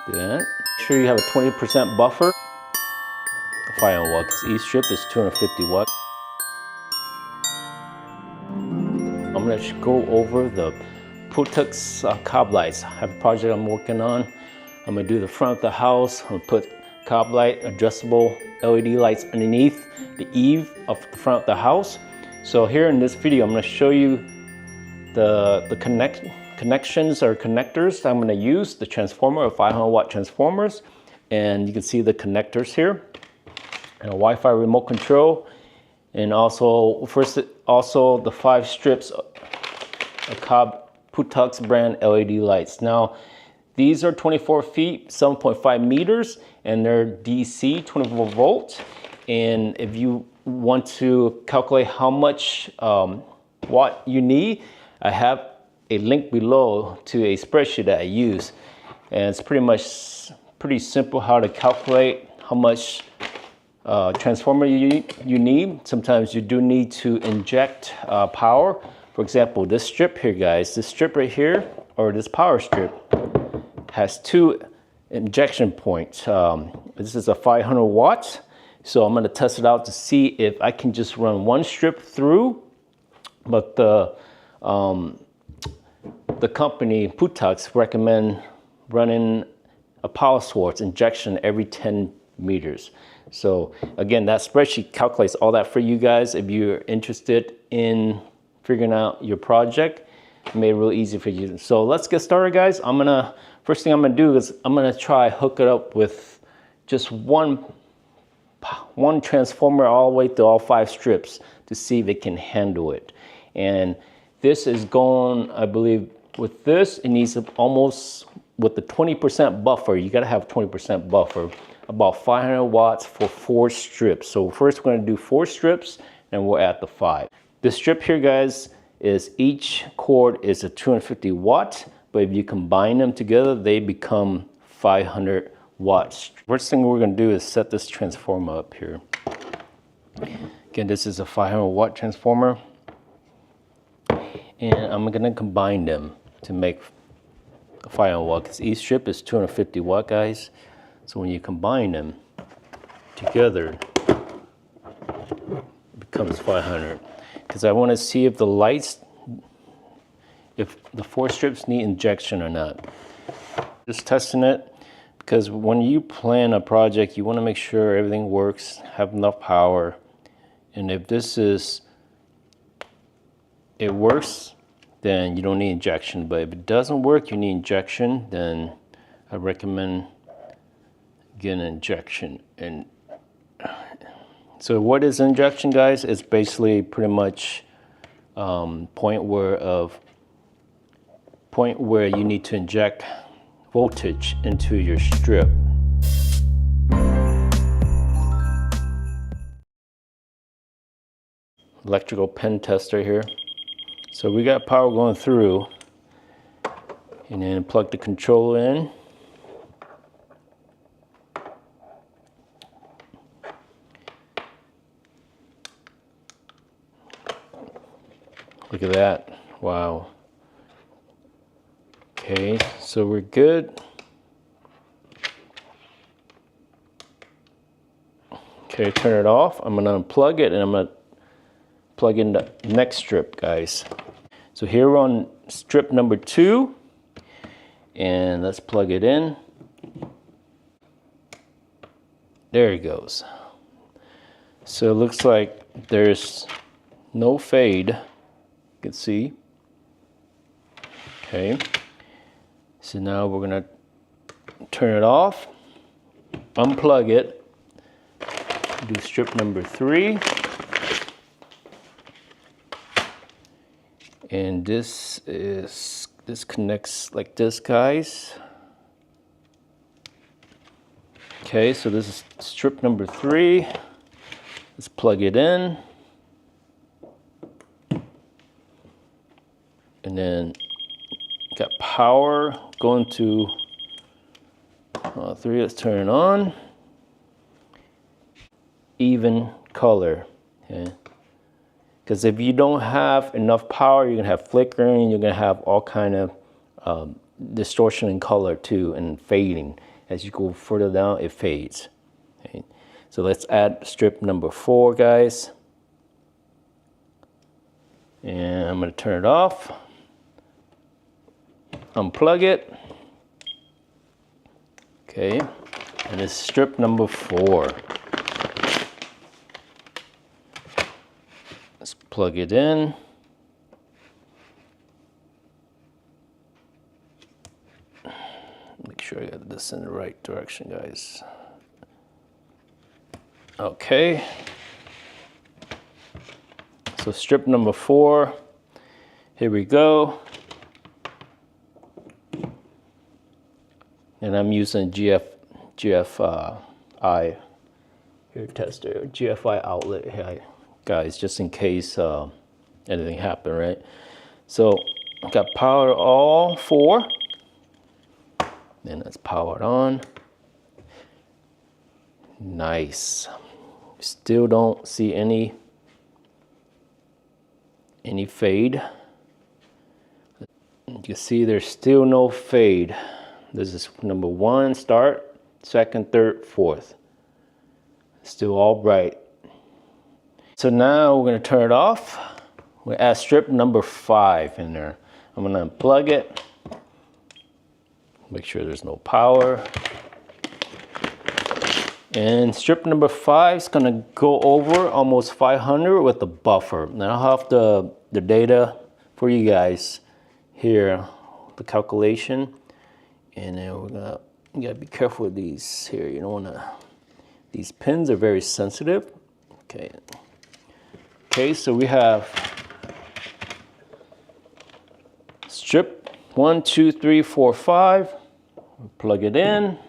Do that. Make sure you have a 20% buffer. 500 watt, because each strip is 250 watt. I'm going to go over the PAUTIX COB lights. I have a project I'm working on. I'm going to do the front of the house. I'm going to put COB light, addressable LED lights underneath the eave of the front of the house. So here in this video, I'm going to show you the connections or connectors I'm going to use, the transformer, 500 watt transformers. And you can see the connectors here. And a Wi-Fi remote control. And also, also the 5 strips of COB PAUTIX brand LED lights. Now, these are 24 feet, 7.5 meters, and they're DC, 24 volts. And if you want to calculate how much watt you need, I have a link below to a spreadsheet that I use. And it's pretty simple how to calculate how much transformer you need. Sometimes you do need to inject power. For example, this strip here, guys, this strip right here, or this power strip, has 2 injection points. This is a 500 watts. So I'm going to test it out to see if I can just run 1 strip through. But the company PAUTIX recommend running a power source injection every 10 meters. So again, that spreadsheet calculates all that for you guys. If you're interested in figuring out your project, it made it really easy for you. So let's get started, guys. First thing I'm gonna do is I'm gonna try hook it up with just one transformer all the way through all 5 strips to see if it can handle it. And this is going, I believe, with this, it needs almost with the 20% buffer. You gotta have 20% buffer. About 500 watts for 4 strips. So first we're going to do 4 strips and we'll add the 5. This strip here, guys, is each cord is a 250 watt, but if you combine them together, they become 500 watts. First thing we're going to do is set this transformer up here. Again, this is a 500 watt transformer, and I'm going to combine them to make a 500 watt, because each strip is 250 watt, guys. So when you combine them together, it becomes 500. Because I want to see if the lights, if the 4 strips need injection or not. Just testing it, because when you plan a project, you want to make sure everything works, have enough power. And if it works, then you don't need injection. But if it doesn't work, you need injection, then I recommend get an injection. And so what is injection, guys? It's basically pretty much point where you need to inject voltage into your strip. Electrical pen tester here. So we got power going through, and then plug the controller in. Look at that. Wow. Okay, so we're good. Okay, turn it off. I'm going to unplug it, and I'm going to plug in the next strip, guys. So here we're on strip number 2, and let's plug it in. There it goes. So it looks like there's no fade. You can see. Okay, so now we're gonna turn it off, unplug it, do strip number 3, and this connects like this, guys. Okay, so this is strip number 3. Let's plug it in. And then got power going to 3. Let's turn it on. Even color. Okay. Because if you don't have enough power, you're gonna have flickering. You're gonna have all kind of distortion in color too, and fading. as you go further down, it fades. Okay. So let's add strip number 4, guys. And I'm going to turn it off. Unplug it. Okay. And it's strip number 4. Let's plug it in. Make sure I got this in the right direction, guys. Okay. So strip number 4, here we go. And I'm using GFI here tester, GFI outlet here, guys, just in case anything happened, right? So got power all 4. Then it's powered on. Nice. Still don't see any fade. You can see there's still no fade. This is number 1 start, 2nd, 3rd, 4th. Still all bright. So now we're going to turn it off. We'll add strip number 5 in there. I'm going to unplug it. Make sure there's no power. And strip number 5 is going to go over almost 500 with the buffer. Now I'll have the data for you guys here, the calculation. And then you gotta be careful with these here. You don't wanna, these pins are very sensitive. Okay. Okay, so we have strip 1, 2, 3, 4, 5. Plug it in.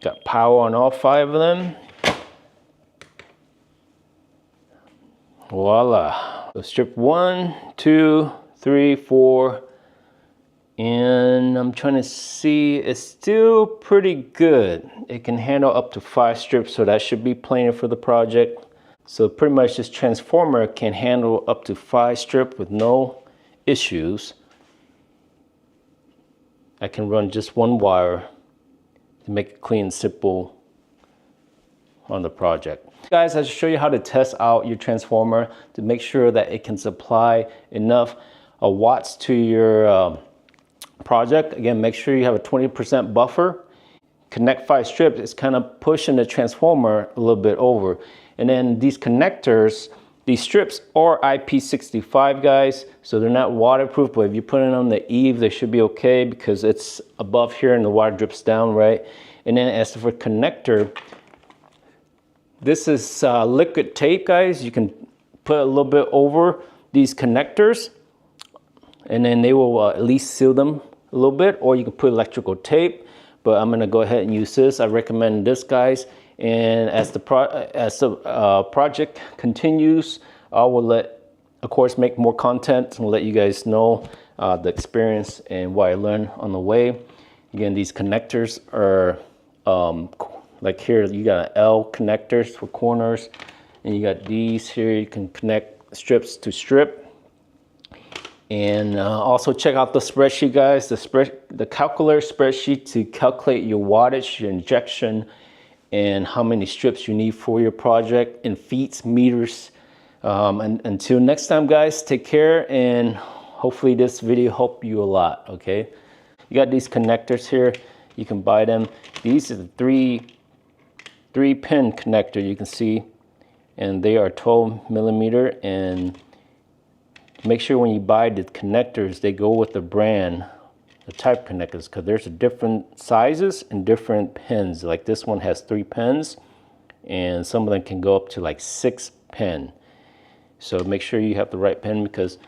Got power on all 5 of them. Voila. So strip 1, 2, 3, 4. And I'm trying to see, it's still pretty good. It can handle up to 5 strips, so that should be plenty for the project. So pretty much this transformer can handle up to 5 strips with no issues. I can run just 1 wire to make it clean and simple on the project. Guys, I show you how to test out your transformer to make sure that it can supply enough watts to your project. Again, make sure you have a 20% buffer. Connect 5 strips. It's kind of pushing the transformer a little bit over. And then these connectors, these strips are IP65, guys, so they're not waterproof, but if you put it on the eave, they should be okay because it's above here and the water drips down, right? And then as for connector, this is liquid tape, guys. You can put a little bit over these connectors and then they will at least seal them a little bit, or you can put electrical tape, but I'm gonna go ahead and use this. I recommend this, guys. And as the project continues, I will of course, make more content and let you guys know the experience and what I learned on the way. Again, these connectors are like here, you got L connectors for corners, and you got these here. You can connect strips to strip. And also check out the spreadsheet, guys, the calculator spreadsheet to calculate your wattage, your injection, and how many strips you need for your project in feet, meters. And until next time, guys, take care, and hopefully this video helped you a lot, okay? You got these connectors here. You can buy them. These are the three pin connector, you can see, and they are 12 millimeter. And make sure when you buy the connectors, they go with the brand, the type connectors, because there's different sizes and different pins. Like this one has 3 pins, and some of them can go up to like 6 pin. So make sure you have the right pin, because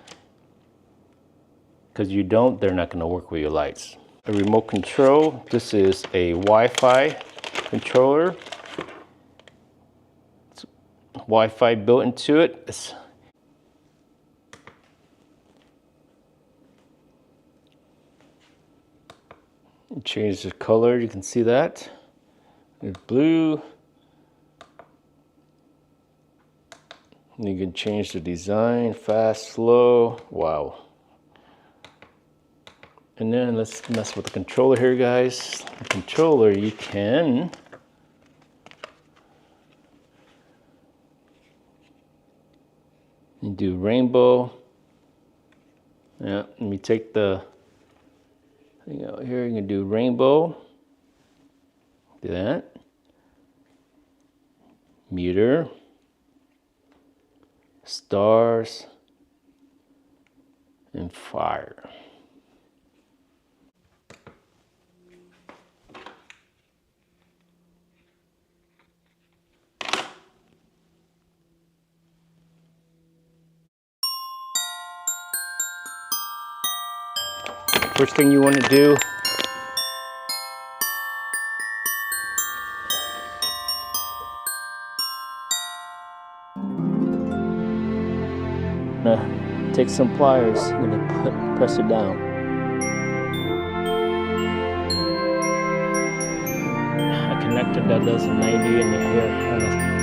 you don't, they're not going to work with your lights. A remote control. This is a Wi-Fi controller. It's Wi-Fi built into it. Change the color, you can see that. It's blue. You can change the design, fast, slow. Wow. And then let's mess with the controller here, guys. The controller, you can do rainbow. Yeah, let me take the thing out here. You can do rainbow. Do that. Meter. Stars. And fire. First thing you want to do, take some pliers, I'm gonna press it down. A connector that does 90 in the here.